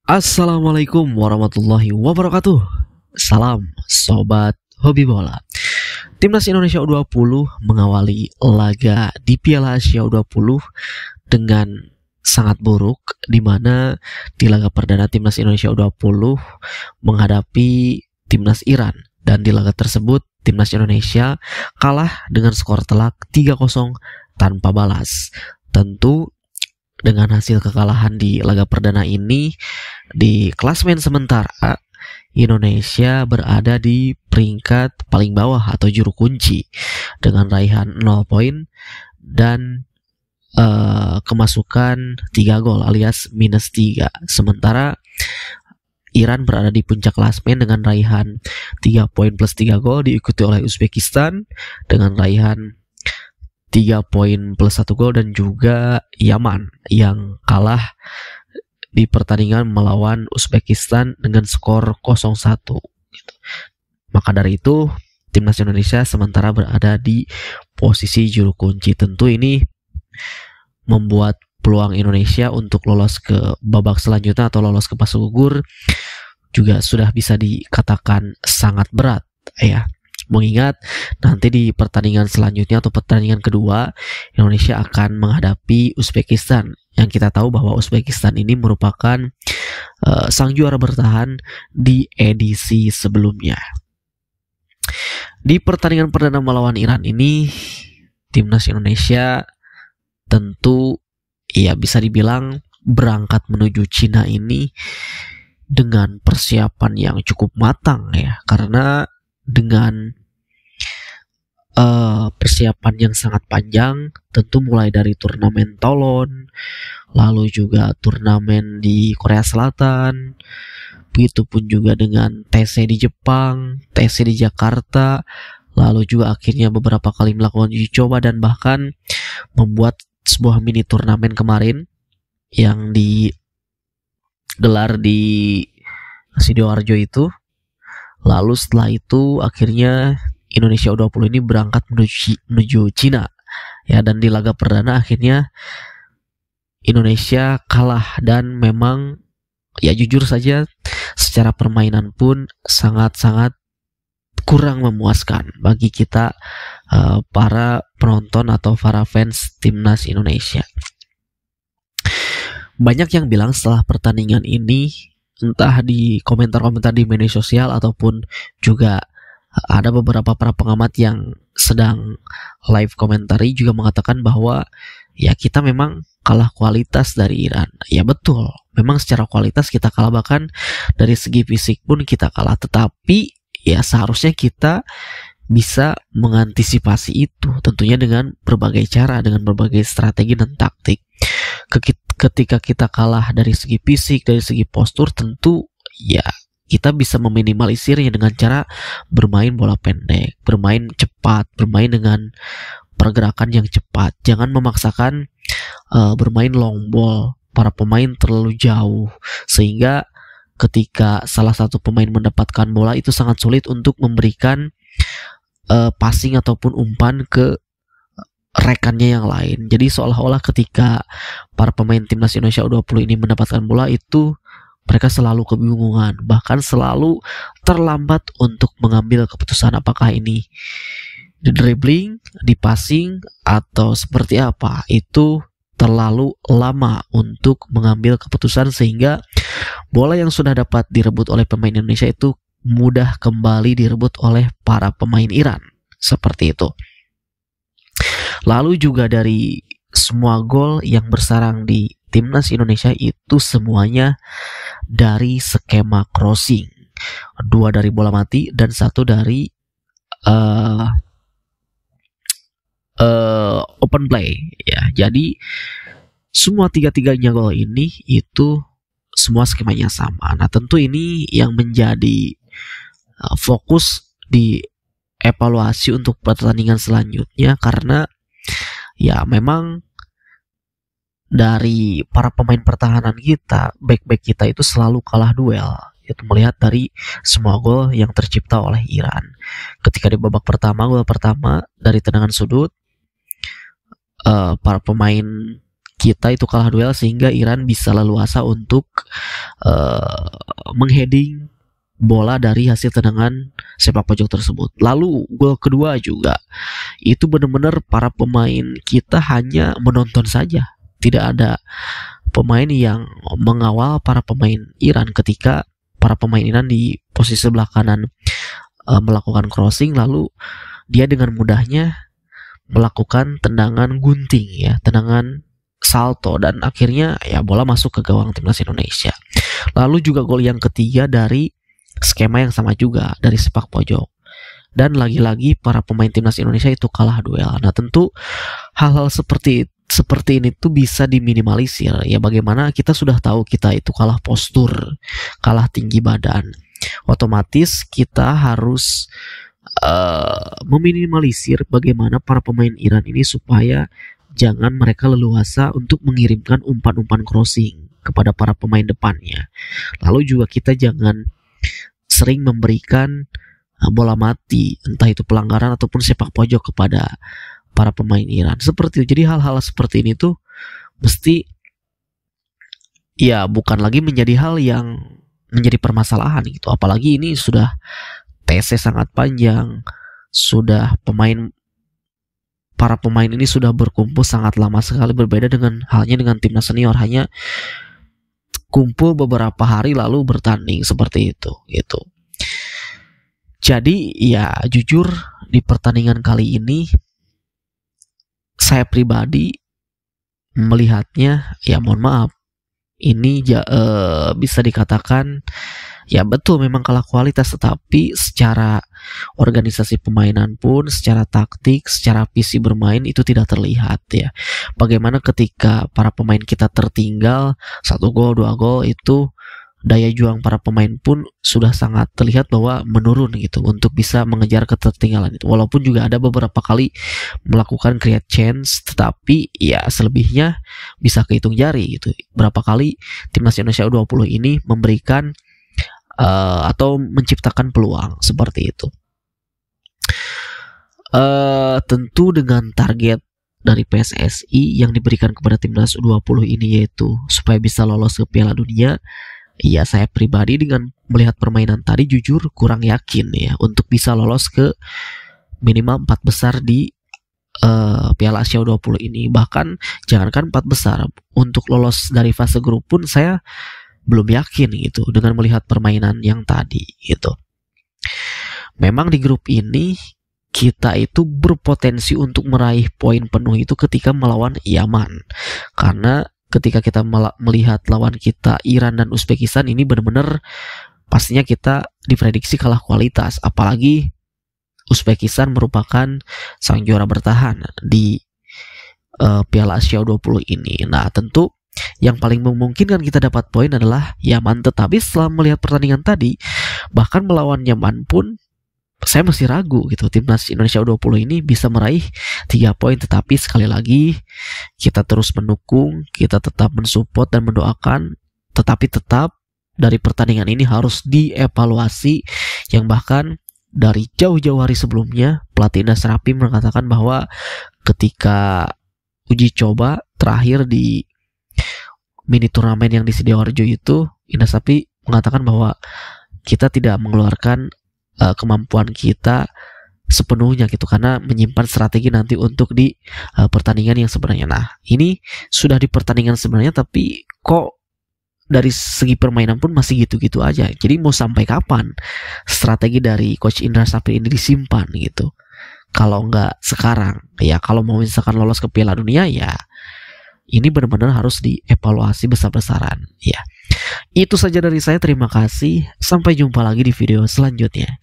Assalamualaikum warahmatullahi wabarakatuh. Salam sobat hobi bola. Timnas Indonesia U20 mengawali laga di Piala Asia U20 dengan sangat buruk, di mana di laga perdana Timnas Indonesia U20 menghadapi Timnas Iran, dan di laga tersebut Timnas Indonesia kalah dengan skor telak 3-0 tanpa balas. Tentu dengan hasil kekalahan di laga perdana ini, di klasmen sementara Indonesia berada di peringkat paling bawah atau juru kunci dengan raihan 0 poin dan kemasukan 3 gol alias minus 3. Sementara Iran berada di puncak klasmen dengan raihan 3 poin plus 3 gol, diikuti oleh Uzbekistan dengan raihan 3 poin plus 1 gol, dan juga Yaman yang kalah di pertandingan melawan Uzbekistan dengan skor 0-1 gitu. Maka dari itu Timnas Indonesia sementara berada di posisi juru kunci. Tentu ini membuat peluang Indonesia untuk lolos ke babak selanjutnya atau lolos ke fase gugur juga sudah bisa dikatakan sangat berat ya. Mengingat nanti di pertandingan selanjutnya atau pertandingan kedua Indonesia akan menghadapi Uzbekistan, yang kita tahu bahwa Uzbekistan ini merupakan sang juara bertahan di edisi sebelumnya. Di pertandingan perdana melawan Iran ini, Timnas Indonesia tentu ya bisa dibilang berangkat menuju Cina ini dengan persiapan yang cukup matang ya, karena dengan persiapan yang sangat panjang, tentu mulai dari turnamen Toulon, lalu juga turnamen di Korea Selatan, begitu pun juga dengan TC di Jepang, TC di Jakarta, lalu juga akhirnya beberapa kali melakukan uji coba dan bahkan membuat sebuah mini turnamen kemarin yang digelar di Sidoarjo itu. Lalu setelah itu akhirnya Indonesia U20 ini berangkat menuju Cina ya, dan di laga perdana akhirnya Indonesia kalah, dan memang ya jujur saja secara permainan pun sangat-sangat kurang memuaskan bagi kita para penonton atau para fans Timnas Indonesia. Banyak yang bilang setelah pertandingan ini, entah di komentar-komentar di media sosial ataupun juga ada beberapa para pengamat yang sedang live komentari juga mengatakan bahwa ya kita memang kalah kualitas dari Iran. Ya betul, memang secara kualitas kita kalah, bahkan dari segi fisik pun kita kalah, tetapi ya seharusnya kita bisa mengantisipasi itu tentunya dengan berbagai cara, dengan berbagai strategi dan taktik. Ketika kita kalah dari segi fisik, dari segi postur, tentu ya kita bisa meminimalisirnya dengan cara bermain bola pendek, bermain cepat, bermain dengan pergerakan yang cepat. Jangan memaksakan bermain long ball para pemain terlalu jauh, sehingga ketika salah satu pemain mendapatkan bola itu sangat sulit untuk memberikan passing ataupun umpan ke rekannya yang lain. Jadi seolah-olah ketika para pemain Timnas Indonesia U20 ini mendapatkan bola itu mereka selalu kebingungan, bahkan selalu terlambat untuk mengambil keputusan apakah ini di dribbling, di passing, atau seperti apa. Itu terlalu lama untuk mengambil keputusan sehingga bola yang sudah dapat direbut oleh pemain Indonesia itu mudah kembali direbut oleh para pemain Iran. Seperti itu. Lalu juga dari semua gol yang bersarang di Timnas Indonesia itu semuanya dari skema crossing. 2 dari bola mati dan 1 dari open play ya. Jadi semua tiga-tiganya gol ini itu semua skemanya sama. Nah, tentu ini yang menjadi fokus di evaluasi untuk pertandingan selanjutnya, karena ya memang dari para pemain pertahanan kita, back-back kita itu selalu kalah duel. Itu melihat dari semua gol yang tercipta oleh Iran. Ketika di babak pertama, gol pertama dari tendangan sudut, para pemain kita itu kalah duel sehingga Iran bisa leluasa untuk mengheading bola dari hasil tendangan sepak pojok tersebut. Lalu gol kedua juga itu benar-benar para pemain kita hanya menonton saja, tidak ada pemain yang mengawal para pemain Iran ketika para pemain Iran di posisi sebelah kanan melakukan crossing, lalu dia dengan mudahnya melakukan tendangan gunting ya, tendangan salto, dan akhirnya ya bola masuk ke gawang timnas Indonesia. Lalu juga gol yang ketiga dari skema yang sama juga dari sepak pojok, dan lagi-lagi para pemain timnas Indonesia itu kalah duel. Nah tentu hal-hal seperti ini tuh bisa diminimalisir ya. Bagaimana kita sudah tahu kita itu kalah postur, kalah tinggi badan, otomatis kita harus meminimalisir bagaimana para pemain Iran ini supaya jangan mereka leluasa untuk mengirimkan umpan-umpan crossing kepada para pemain depannya. Lalu juga kita jangan sering memberikan bola mati, entah itu pelanggaran ataupun sepak pojok kepada para pemain Iran. Seperti itu. Jadi hal-hal seperti ini tuh mesti ya bukan lagi menjadi hal yang menjadi permasalahan gitu. Apalagi ini sudah TC sangat panjang, sudah para pemain ini sudah berkumpul sangat lama sekali, berbeda dengan halnya dengan timnas senior, hanya kumpul beberapa hari lalu bertanding seperti itu gitu. Jadi ya jujur di pertandingan kali ini saya pribadi melihatnya ya mohon maaf, ini bisa dikatakan ya betul memang kalah kualitas, tetapi secara organisasi permainan pun, secara taktik, secara visi bermain itu tidak terlihat ya. Bagaimana ketika para pemain kita tertinggal 1 gol 2 gol, itu daya juang para pemain pun sudah sangat terlihat bahwa menurun gitu untuk bisa mengejar ketertinggalan itu. Walaupun juga ada beberapa kali melakukan create chance, tetapi ya selebihnya bisa kehitung jari gitu. Berapa kali timnas Indonesia U20 ini memberikan atau menciptakan peluang seperti itu. Tentu dengan target dari PSSI yang diberikan kepada timnas U20 ini yaitu supaya bisa lolos ke Piala Dunia. Ya saya pribadi dengan melihat permainan tadi jujur kurang yakin ya untuk bisa lolos ke minimal 4 besar di Piala Asia U20 ini. Bahkan jangankan 4 besar, untuk lolos dari fase grup pun saya belum yakin gitu dengan melihat permainan yang tadi gitu. Memang di grup ini kita itu berpotensi untuk meraih poin penuh itu ketika melawan Yaman, karena ketika kita melihat lawan kita Iran dan Uzbekistan ini benar-benar pastinya kita diprediksi kalah kualitas, apalagi Uzbekistan merupakan sang juara bertahan di Piala Asia U20 ini. Nah tentu yang paling memungkinkan kita dapat poin adalah Yaman, tetapi setelah melihat pertandingan tadi, bahkan melawan Yaman pun saya masih ragu gitu timnas Indonesia U20 ini bisa meraih 3 poin. Tetapi sekali lagi kita terus mendukung, kita tetap mensupport dan mendoakan, tetapi tetap dari pertandingan ini harus dievaluasi, yang bahkan dari jauh-jauh hari sebelumnya pelatih Indra Safri mengatakan bahwa ketika uji coba terakhir di mini turnamen yang di Sidoarjo itu, Indra Safri mengatakan bahwa kita tidak mengeluarkan kemampuan kita sepenuhnya gitu, karena menyimpan strategi nanti untuk di pertandingan yang sebenarnya. Nah ini sudah di pertandingan sebenarnya, tapi kok dari segi permainan pun masih gitu-gitu aja. Jadi mau sampai kapan strategi dari Coach Indra Safri ini disimpan gitu? Kalau nggak sekarang ya, kalau mau misalkan lolos ke Piala Dunia ya ini benar-benar harus dievaluasi besar-besaran ya. Itu saja dari saya, terima kasih, sampai jumpa lagi di video selanjutnya.